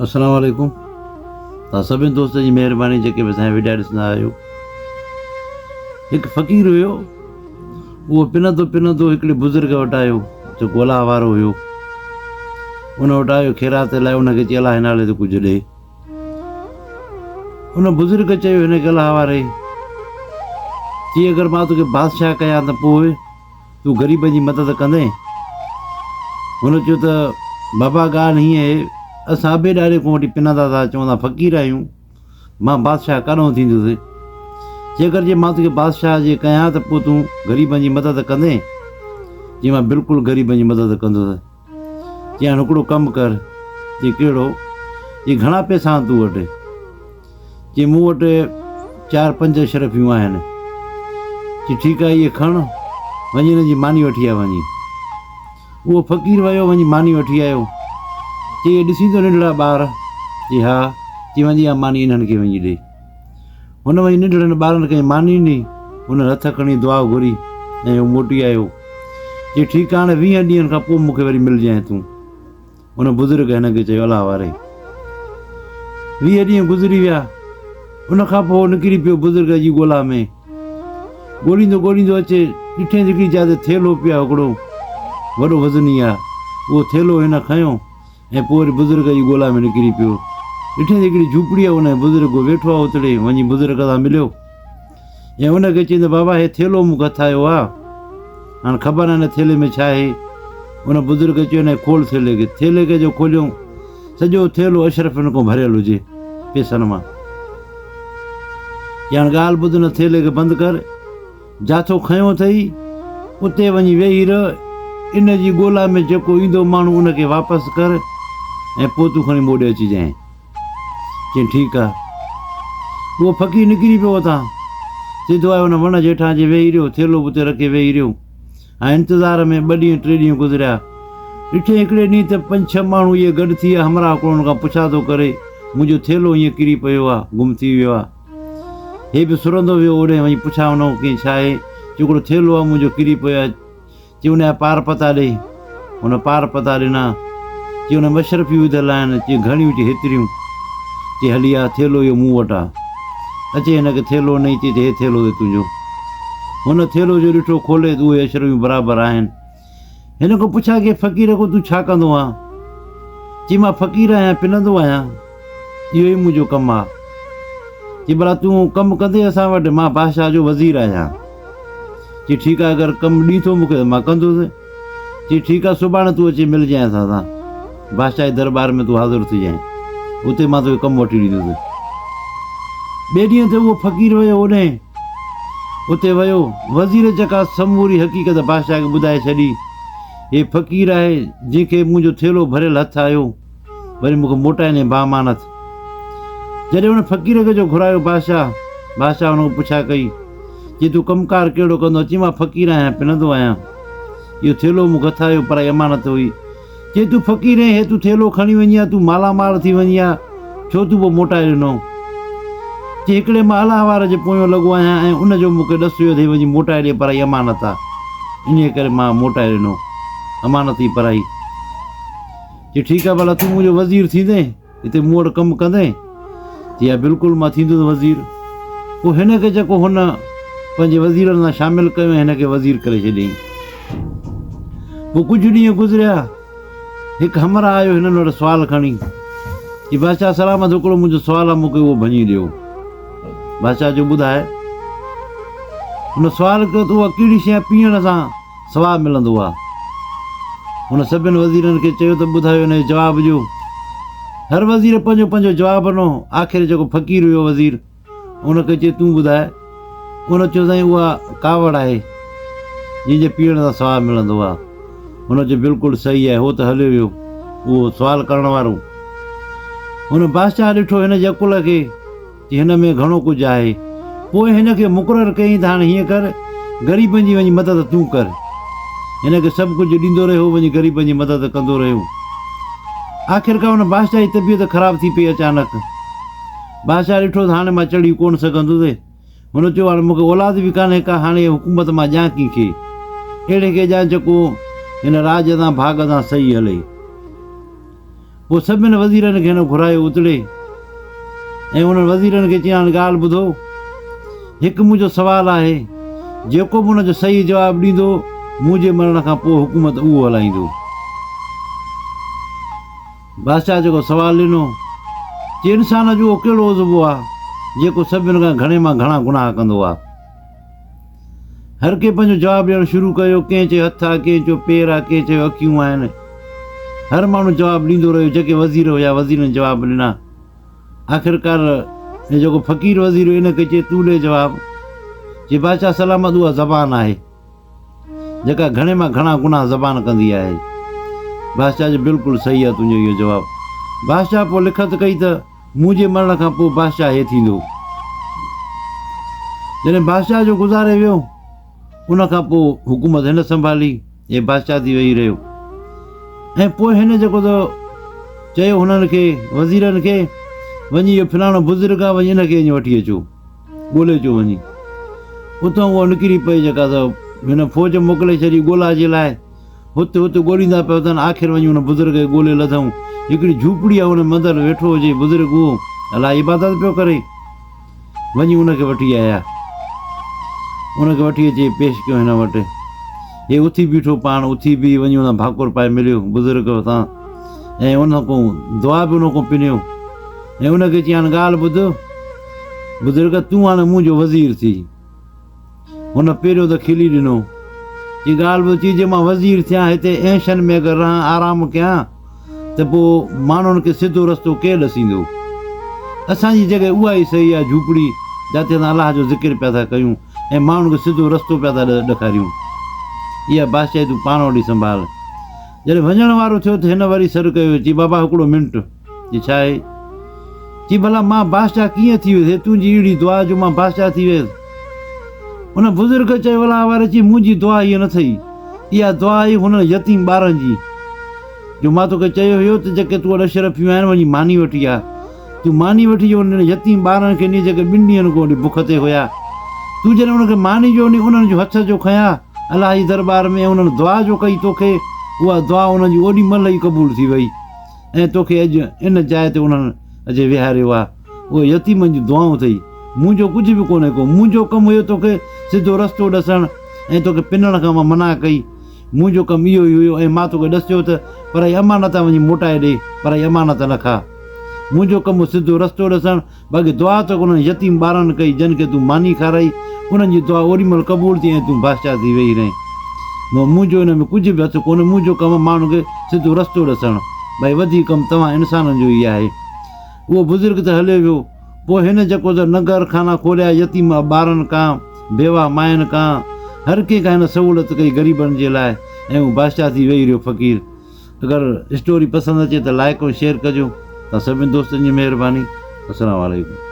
अस्सलाम वालेकुम। तव्हां सभिनी दोस्तनि जी महिरबानी जेके बि असांजा वीडिया ॾिसंदा आहियो। हिकु फ़क़ीर हुयो, उहो पिनंदो हिकिड़े बुज़ुर्ग वटि आयो जेको अलाह वारो हुयो। उन वटि आयो ख़ैरात लाइ, उनखे चई अलाह हिन नाले ते कुझु ॾे। उन बुज़ुर्ग चयो हिनखे अलाह वारे चई अगरि मां तोखे बादशाह कयां त पोइ तूं ग़रीबनि जी मदद कंदे? हुन चयो त बाबा ॻाल्हि हीअं आहे, असां अॿे ॾाॾे खां वठी पिनंदा था, चवंदा फ़क़ीर आहियूं, मां बादशाह काॾों थींदुसि। जेकर जे मां तोखे बादशाह जे कयां त पोइ तूं ग़रीबनि जी मदद कंदे? चई मां बिल्कुलु ग़रीबनि जी मदद कंदुसि। चई हाणे हिकिड़ो कमु कर। चई कहिड़ो? चई घणा पैसा आहिनि तूं वटि? चई मूं वटि 4-5 अशरफियूं आहिनि। चई ठीकु आहे, इहे खण, वञी हिन जी मानी वठी आ वञी। उहो फ़क़ीर वियो, वञी मानी वठी आयो। चई ॾिसींदो नंढड़ा ॿार? चई हा। चई वञी इहा मानी इन्हनि खे वञी ॾे। हुन वञी नंढड़नि ॿारनि खे मानी ॾिनी। हुन हथ खणी दुआ घुरी ऐं उहो मोटी आयो। चई ठीकु आहे, हाणे 20 ॾींहंनि खां पोइ मूंखे वरी मिलजांइ तूं। हुन बुज़ुर्ग हिनखे चयो अलाह वारे। 20 ॾींहं गुज़री विया। उन खां पोइ निकिरी पियो बुज़ुर्ग जी ॻोल्हा में। ॻोल्हींदो अचे, ॾिठे हिकिड़ी जाइ ते थेलो पिया, हिकिड़ो वॾो वज़नी आहे। उहो थेलो हिन खयो ऐं पोइ वरी बुज़ुर्ग जी ॻोल्हा में निकिरी पियो। ॾिठे हिकिड़ी झूपड़ी आहे, उन बुज़ुर्ग वेठो आहे उतड़े। वञी बुज़ुर्ग सां मिलियो ऐं उनखे चई त बाबा हे थेलो मूंखे हथायो आहे, हाणे ख़बर आहे हिन थेले में छा आहे। उन बुज़ुर्ग चयो न खोल थेले खे जो खोलियो, सॼो थेलो अशरफनि खां भरियल हुजे, पैसनि मां। हाणे ॻाल्हि ॿुध, न थेले खे बंदि कर, जाथो खयो अथई उते वञी वेही रह, इन जी ॻोल्हा में जेको ईंदो माण्हू उनखे वापसि कर ऐं पोइ तूं खणी मोॾे अचिजांइ। चई ठीकु आहे। उहो फ़क़ीर निकिरी पियो उतां, सिधो आयो हुन वण जे हेठां जे वेही रहियो, थेलो उते रखे वेही रहियो। ऐं इंतज़ार में 2 ॾींहं 3 ॾींहं गुज़रिया। ॾिठे हिकिड़े ॾींहुं त 5-6 माण्हू इहे गॾु थी विया, हमरा हिकिड़ो हुन खां पुछा थो करे, मुंहिंजो थेलो हीअं किरी पियो आहे, गुम थी वियो आहे। हे बि सुरंदो वियो ओॾे, वञी पुछा हुन कीअं छा आहे। हिकिड़ो थेलो आहे मुंहिंजो किरी पियो आहे। चई हुनजा पार पता ॾे। हुन पार पता ॾिना। चई हुन मशरफियूं विधियल आहिनि। चई घणियूं? चई हेतिरियूं। चई हली आहे, थेलो इहो मूं वटि आहे, अचे हिनखे थेलो न चई हे थेलो ते तुंहिंजो। हुन थेलो जो ॾिठो, खोले त उहे अशरफियूं बराबरि आहिनि। हिन खां पुछा की फ़क़ीर को तूं छा कंदो आहे? चई मां फ़क़ीर आहियां, पिनंदो आहियां, इहो ई मुंहिंजो कमु आहे। चई भला तूं कमु कंदे असां वटि? मां बादशाह जो वज़ीर आहियां। चई ठीकु आहे, अगरि कमु ॾींदो मूंखे त मां कंदुसि। चई ठीकु आहे, सुभाणे तूं अची मिलजांइ असां सां, बादशाह जे दरबार में तूं हाज़िर थी जांइ, उते मां तोखे कमु वठी ॾींदुसि। ॿिए ॾींहं ते उहो फ़क़ीर वियो होॾे, उते वियो, वज़ीर चका समूरी हक़ीक़त बादशाह खे ॿुधाए छॾी। हे फ़क़ीर आहे जंहिंखे मुंहिंजो थेलो भरियल हथु आयो, वरी मूंखे मोटाए ॾे बामानत। जॾहिं हुन फ़क़ीर खे जो घुरायो बादशाह हुन खां पुछा कई, चई तूं कमुकार कहिड़ो कंदो? चई मां फ़क़ीर आहियां, पिनंदो आहियां, इहो थेलो मूंखे हथु आयो, पर अमानत हुई। चई तूं फ़क़ीर आहीं, हे तूं थेलो खणी वञी आहे, तूं मालामाल थी वञी आहे, छो तूं पोइ मोटाए ॾिनो? चई हिकिड़े मां अलाह वारे जे पोयों लॻो आहियां ऐं उनजो मूंखे ॾस हुयो त वञी मोटाए ॾे, पर अमानत आहे, इन करे मां मोटाए ॾिनो, अमानत ई पराई। चई ठीकु आहे, भला तूं मुंहिंजो वज़ीर थींदे, हिते मूं वटि कमु कंदे? चई हा बिल्कुलु, मां थींदुसि वज़ीर। पोइ हिनखे जेको हुन पंहिंजे वज़ीरनि सां शामिलु कयो, हिनखे वज़ीर करे छॾियईं। पोइ कुझु ॾींहं गुज़रिया। हिकु हमरा आयो हिननि वटि सुवालु खणी। चई बादशाह सलामत, हिकिड़ो मुंहिंजो सुवालु आहे, मूंखे उहो भञी ॾियो। बादशाह जो ॿुधाए। हुन सुवालु कयो त उहा कहिड़ी शइ पीअण सां सवाबु मिलंदो आहे। हुन सभिनि वज़ीरनि खे चयो त ॿुधायो हिन जो जवाबु ॾियो। हर वज़ीर पंहिंजो पंहिंजो जवाबु ॾिनो। आख़िर जेको फ़क़ीर हुयो वज़ीर, उनखे चई तूं ॿुधाए। उन चयो साईं उहा कावड़ आहे जंहिंजे पीअण सां सवाबु मिलंदो आहे। हुन चयो बिल्कुलु सही आहे, हो त हलियो वियो उहो सुवालु करण वारो। हुन बादशाह ॾिठो हिन जे अकुल खे, की हिन में घणो कुझु आहे। पोइ हिनखे मुक़ररु कयईं त हाणे हीअं कर, ग़रीबनि जी वञी मदद तूं कर। हिनखे सभु कुझु ॾींदो रहियो, वञी ग़रीबनि जी मदद कंदो रहियो। आख़िरकार हुन बादशाह जी तबियत ख़राबु थी पई अचानक। बादशाह ॾिठो त हाणे मां चढ़ी कोन सघंदुसि। हुन चयो हाणे मूंखे औलाद बि कान्हे का, हाणे हुकूमत मां ॾियां कंहिंखे, अहिड़े खे ॾियां जेको हिन राज सां भाग सां सही हले। पोइ सभिनि वज़ीरनि खे हिन घुरायो उतड़े ऐं उन्हनि वज़ीरनि खे चई हाणे ॻाल्हि ॿुधो, हिकु मुंहिंजो सुवालु आहे, जेको बि हुनजो सही जवाबु ॾींदो मुंहिंजे मरण खां पोइ हुकूमत उहो हलाईंदो। बादशाह जेको सुवालु ॾिनो चई इंसान जो उहो कहिड़ो उज़बो आहे जेको सभिनि खां घणे मां घणा गुनाह कंदो आहे। हर कंहिं पंहिंजो जवाबु ॾियणु शुरू कयो। कंहिं चयो हथ आहे, कंहिं चयो पेर आहे, कंहिं चयो अखियूं आहिनि। हर माण्हू जवाबु ॾींदो रहियो। जेके वज़ीर हुया वज़ीरनि जवाबु ॾिना। आख़िरकार हे जेको फ़क़ीर वज़ीर हुयो हिनखे चए तूं ॾे जवाबु। चई बादशाह सलामत उहा ज़बान आहे जेका घणे मां घणा गुनाह ज़बान कंदी आहे। बादशाह जो बिल्कुलु सही आहे तुंहिंजो इहो जवाबु। बादशाह पोइ लिखत कई त मुंहिंजे मरण खां पोइ बादशाह हे थींदो। जॾहिं बादशाह जो गुज़ारे वियो उनखां पोइ हुकूमत हिन संभाली, हे बादशाह थी वेही रहियो। ऐं पोइ हिन जेको त चयो हुननि खे वज़ीरनि खे वञी इहो फलाणो बुज़ुर्ग आहे, वञी हिनखे ईअं वठी अचो, ॻोल्हे अचो वञी। उतां उहो निकिरी पई जेका त हिन फ़ौज मोकिले छॾी ॻोल्हा जे लाइ। हुते ॻोल्हींदा पिया अथनि। आख़िर वञी हुन बुज़ुर्ग खे ॻोल्हे लथऊं। हिकिड़ी झूपड़ी आहे हुन मंदरु वेठो हुजे बुज़ुर्ग, उहो अलाए इबादत पियो करे। वञी हुनखे वठी आया, उनखे वठी अची पेश कयो हिन वटि। हे उथी बीठो, पाण उथी बि वञी हुन भाकुर पाए मिलियो बुज़ुर्ग सां ऐं उन खां दुआ बि उन खां पिनियो ऐं उनखे चई हाणे ॻाल्हि ॿुध बुज़ुर्ग, तूं हाणे मुंहिंजो वज़ीर थी। हुन पहिरियों त खिली ॾिनो। चई ॻाल्हि ॿुध, चई जे मां वज़ीर थियां हिते ऐशनि में अगरि रहां, आराम कयां त पोइ माण्हुनि खे सिधो रस्तो केरु ॾसींदो? असांजी जॻह उहा ई सही आहे, झूपड़ी जिते असां अलाह जो ज़िक्र पिया था कयूं ऐं माण्हुनि खे सिधो रस्तो पिया था ॾेखारियूं। इहा बादशाह तूं पाण वठी संभाल। जॾहिं वञण वारो थियो त हिन वरी सर कयो। चई बाबा हिकिड़ो मिंट। चई छा आहे? चई भला मां बादशाह कीअं थी वियुसि? तुंहिंजी अहिड़ी दुआ जो मां बादशाह थी वियुसि। हुन बुज़ुर्ग चयो अलाह वारे, चई मुंहिंजी दुआ हीअ न थई, इहा दुआ आई हुन यतीम ॿारनि जी। जो मां तोखे चयो हुयो त जेके तूं वटि अशरफियूं आहिनि वञी मानी वठी आ, तूं मानी वठी जो हुन यतीम ॿारनि खे नी जेके ॿिनि ॾींहंनि खां बुख ते हुया, तूं जॾहिं हुनखे मानी जो नी उन्हनि जो हथ जो खयां अलाह जी दरबार में, उन्हनि दुआ जो कई तोखे, उहा दुआ उन्हनि जी ओॾी महिल ई क़बूल थी वई ऐं तोखे अॼु इन जाइ ते उन्हनि अॼु विहारियो आहे। उहे यतीमनि जी दुआऊं अथई। मुंहिंजो कुझु बि कोन्हे को। मुंहिंजो कमु हुयो तोखे सिधो रस्तो ॾसणु ऐं तोखे पिनण खां मां मना कई। मुंहिंजो कमु इहो ई हुयो ऐं मां तोखे ॾसियो त पर ई अमानत वञी मोटाए ॾे, पर ई अमानत न खा। मुंहिंजो कमु सिधो रस्तो ॾसणु। बाक़ी दुआ त उन्हनि यतीम ॿारनि कई जिन खे तूं मानी खाराई, उन्हनि जी दुआ ओॾी महिल क़बूल थी ऐं तूं बादशाह थी वेही रहीं। मुंहिंजो हिन में कुझु बि हथु कोन्हे। मुंहिंजो कमु माण्हुनि खे सिधो रस्तो ॾसणु। भई वधीक कमु तव्हां इंसाननि जो ई आहे। उहो बुज़ुर्ग त हलियो वियो। पोइ हिन जेको त नगर खाना खोलिया यतीम ॿारनि खां, बेवा माइनि खां, हर कंहिंखां हिन सहूलियत कई ग़रीबनि जे लाइ ऐं हू बादशाह थी वेही रहियो फ़क़ीर। अगरि स्टोरी पसंदि अचे त लाइक ऐं शेयर कजो। तव्हां सभिनी दोस्तनि जी महिरबानी। अस्सलामु अलैकुम।